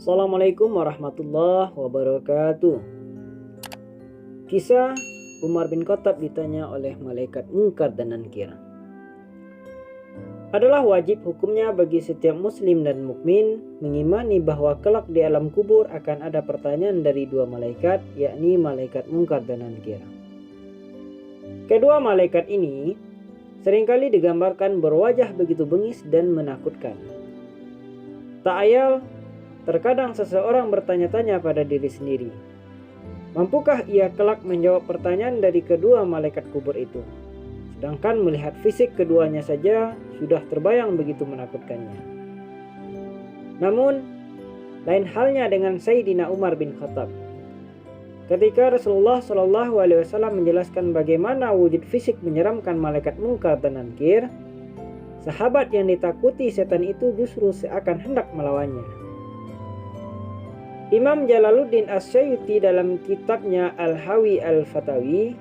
Assalamualaikum warahmatullahi wabarakatuh. Kisah Umar bin Khattab ditanya oleh malaikat Munkar dan Nankir. Adalah wajib hukumnya bagi setiap muslim dan mukmin mengimani bahwa kelak di alam kubur akan ada pertanyaan dari dua malaikat, yakni malaikat Munkar dan Nankir. Kedua malaikat ini seringkali digambarkan berwajah begitu bengis dan menakutkan. Tak ayal, terkadang seseorang bertanya-tanya pada diri sendiri, mampukah ia kelak menjawab pertanyaan dari kedua malaikat kubur itu? Sedangkan melihat fisik keduanya saja sudah terbayang begitu menakutkannya. Namun, lain halnya dengan Sayyidina Umar bin Khattab. Ketika Rasulullah SAW menjelaskan bagaimana wujud fisik menyeramkan malaikat Munkar dan Nankir, sahabat yang ditakuti setan itu justru seakan hendak melawannya. Imam Jalaluddin As-Suyuti dalam kitabnya Al-Hawi Al-Fatawi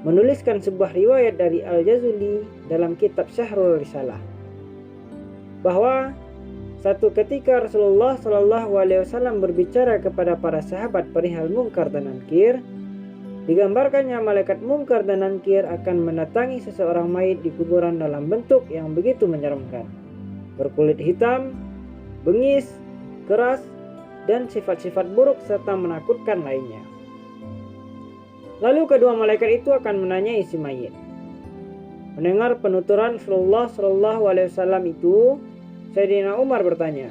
menuliskan sebuah riwayat dari Al-Jazuli dalam kitab Syahrul Risalah, bahwa satu ketika Rasulullah SAW berbicara kepada para sahabat perihal Munkar dan Nankir, digambarkannya malaikat Munkar dan Nankir akan mendatangi seseorang mayit di kuburan dalam bentuk yang begitu menyeramkan, berkulit hitam, bengis, keras, dan sifat-sifat buruk serta menakutkan lainnya. Lalu kedua malaikat itu akan menanyai si mayit. Mendengar penuturan Rasulullah SAW itu, Sayyidina Umar bertanya,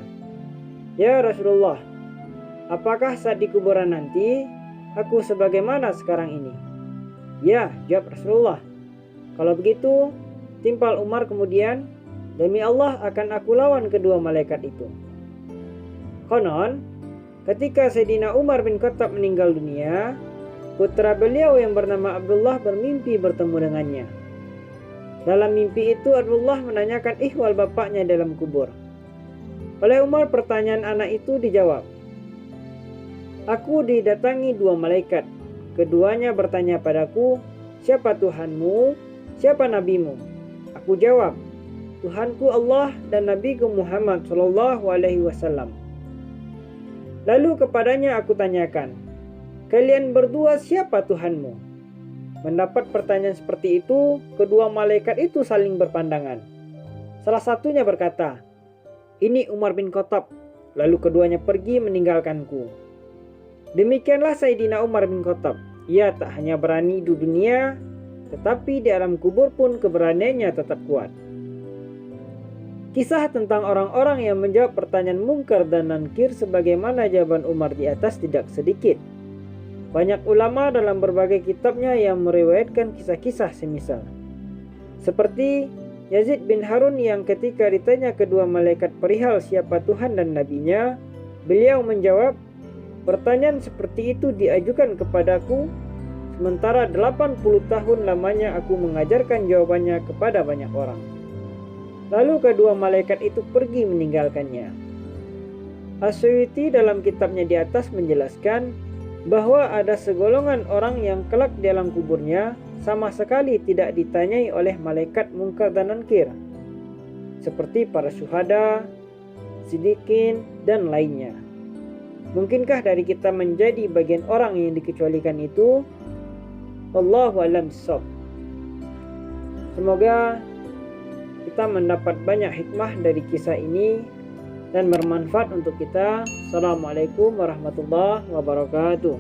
"Ya Rasulullah, apakah saat di kuburan nanti aku sebagaimana sekarang ini?" "Ya," jawab Rasulullah. "Kalau begitu," timpal Umar kemudian, "demi Allah akan aku lawan kedua malaikat itu." Konon, ketika Sayyidina Umar bin Khattab meninggal dunia, putra beliau yang bernama Abdullah bermimpi bertemu dengannya. Dalam mimpi itu Abdullah menanyakan ihwal bapaknya dalam kubur. Oleh Umar pertanyaan anak itu dijawab, "Aku didatangi dua malaikat. Keduanya bertanya padaku, 'Siapa Tuhanmu? Siapa nabimu?' Aku jawab, 'Tuhanku Allah dan Nabiku Muhammad SAW. Lalu kepadanya aku tanyakan, 'Kalian berdua siapa Tuhanmu?' Mendapat pertanyaan seperti itu, kedua malaikat itu saling berpandangan. Salah satunya berkata, 'Ini Umar bin Khattab.' Lalu keduanya pergi meninggalkanku. Demikianlah Sayyidina Umar bin Khattab. Ia tak hanya berani di dunia, tetapi di alam kubur pun keberaniannya tetap kuat." Kisah tentang orang-orang yang menjawab pertanyaan Munkar dan Nankir sebagaimana jawaban Umar di atas tidak sedikit. Banyak ulama dalam berbagai kitabnya yang meriwayatkan kisah-kisah semisal. Seperti Yazid bin Harun yang ketika ditanya kedua malaikat perihal siapa Tuhan dan nabinya, beliau menjawab, "Pertanyaan seperti itu diajukan kepadaku, sementara 80 tahun lamanya aku mengajarkan jawabannya kepada banyak orang." Lalu kedua malaikat itu pergi meninggalkannya. As-Suyuti dalam kitabnya di atas menjelaskan bahwa ada segolongan orang yang kelak di alam kuburnya sama sekali tidak ditanyai oleh malaikat Munkar dan Nankir, seperti para syuhada, siddiqin, dan lainnya. Mungkinkah dari kita menjadi bagian orang yang dikecualikan itu? Wallahu a'lam bishawab. Semoga kita mendapat banyak hikmah dari kisah ini dan bermanfaat untuk kita. Assalamualaikum warahmatullahi wabarakatuh.